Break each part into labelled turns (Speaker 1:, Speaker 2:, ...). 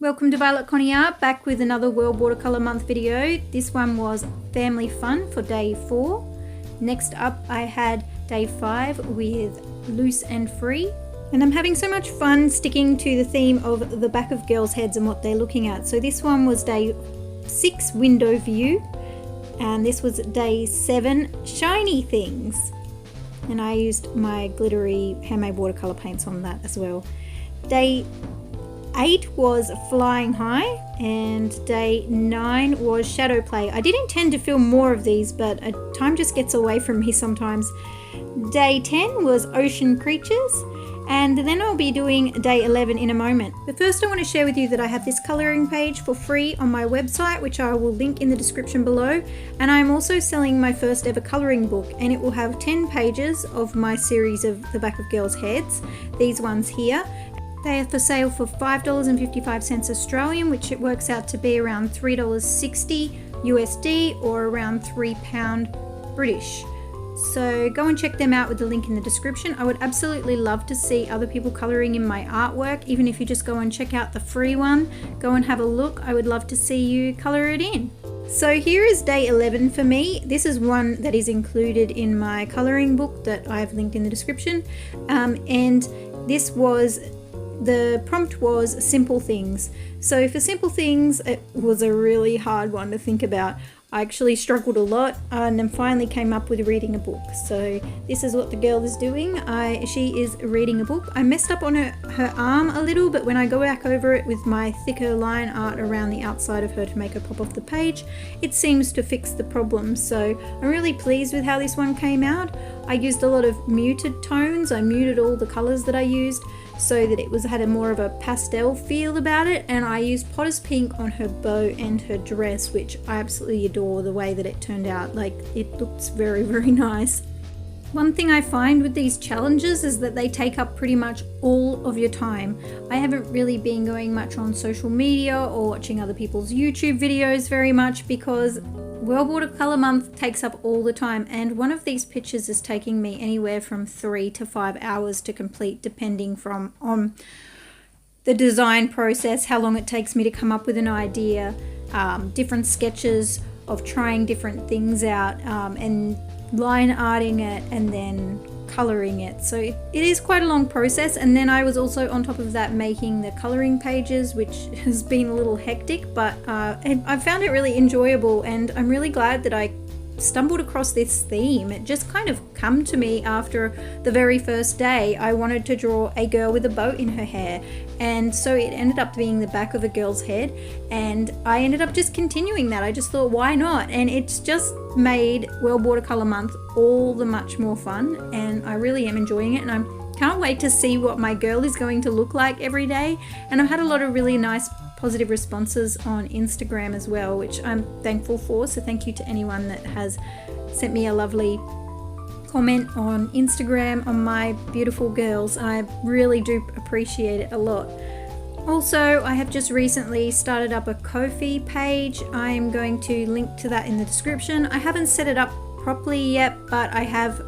Speaker 1: Welcome to Violet Connie Art, back with another World Watercolour Month video. This one was Family Fun for day 4. Next up I had day 5 with Loose and Free. And I'm having so much fun sticking to the theme of the back of girls' heads and what they're looking at. So this one was day 6, Window View. And this was day 7, Shiny Things. And I used my glittery handmade watercolour paints on that as well. Day 8 was Flying High, and day 9 was Shadow Play. I did intend to film more of these, but time just gets away from me sometimes. Day 10 was Ocean Creatures, and then I'll be doing day 11 in a moment. But first I want to share with you that I have this colouring page for free on my website, which I will link in the description below. And I'm also selling my first ever colouring book, and it will have 10 pages of my series of the back of girls' heads, these ones here. They are for sale for $5.55 Australian, which it works out to be around $3.60 USD or around £3 British. So go and check them out with the link in the description. I would absolutely love to see other people colouring in my artwork. Even if you just go and check out the free one, go and have a look. I would love to see you colour it in. So here is day 11 for me. This is one that is included in my colouring book that I've linked in the description. And this was... the prompt was Simple Things. So for Simple Things, it was a really hard one to think about. I actually struggled a lot and then finally came up with reading a book. So this is what the girl is doing. She is reading a book. I messed up on her arm a little, but when I go back over it with my thicker line art around the outside of her to make her pop off the page, it seems to fix the problem. So I'm really pleased with how this one came out. I used a lot of muted tones. I muted all the colours that I used so that it had a more of a pastel feel about it, and I used Potter's Pink on her bow and her dress, which I absolutely adore the way that it turned out. Like, it looks very, very nice. One thing I find with these challenges is that they take up pretty much all of your time. I haven't really been going much on social media or watching other people's YouTube videos very much because World Watercolour Month takes up all the time, and one of these pictures is taking me anywhere from 3 to 5 hours to complete, depending on the design process, how long it takes me to come up with an idea, different sketches of trying different things out, and line arting it and then colouring it. So it is quite a long process. And then I was also on top of that making the colouring pages, which has been a little hectic, but I found it really enjoyable, and I'm really glad that I stumbled across this theme. It just kind of come to me after the very first day. I wanted to draw a girl with a bow in her hair, and so it ended up being the back of a girl's head, and I ended up just continuing that. I just thought, why not? And it's just made World Watercolour Month all the much more fun, and I really am enjoying it, and I can't wait to see what my girl is going to look like every day. And I've had a lot of really nice positive responses on Instagram as well, which I'm thankful for. So thank you to anyone that has sent me a lovely comment on Instagram on my beautiful girls. I really do appreciate it a lot. Also, I have just recently started up a Ko-fi page. I'm going to link to that in the description. I haven't set it up properly yet, but I have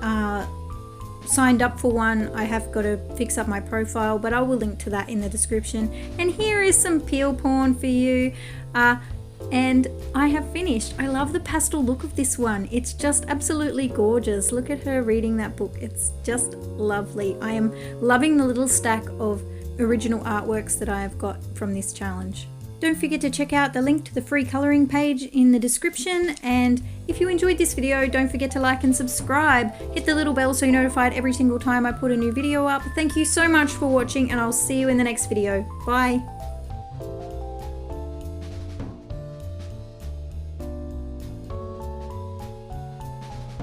Speaker 1: signed up for one. I have got to fix up my profile, but I will link to that in the description. And here is some peel porn for you. And I have finished. I love the pastel look of this one. It's just absolutely gorgeous. Look at her reading that book. It's just lovely. I am loving the little stack of original artworks that I have got from this challenge. Don't forget to check out the link to the free colouring page in the description, and if you enjoyed this video, don't forget to like and subscribe. Hit the little bell so you're notified every single time I put a new video up. Thank you so much for watching, and I'll see you in the next video. Bye!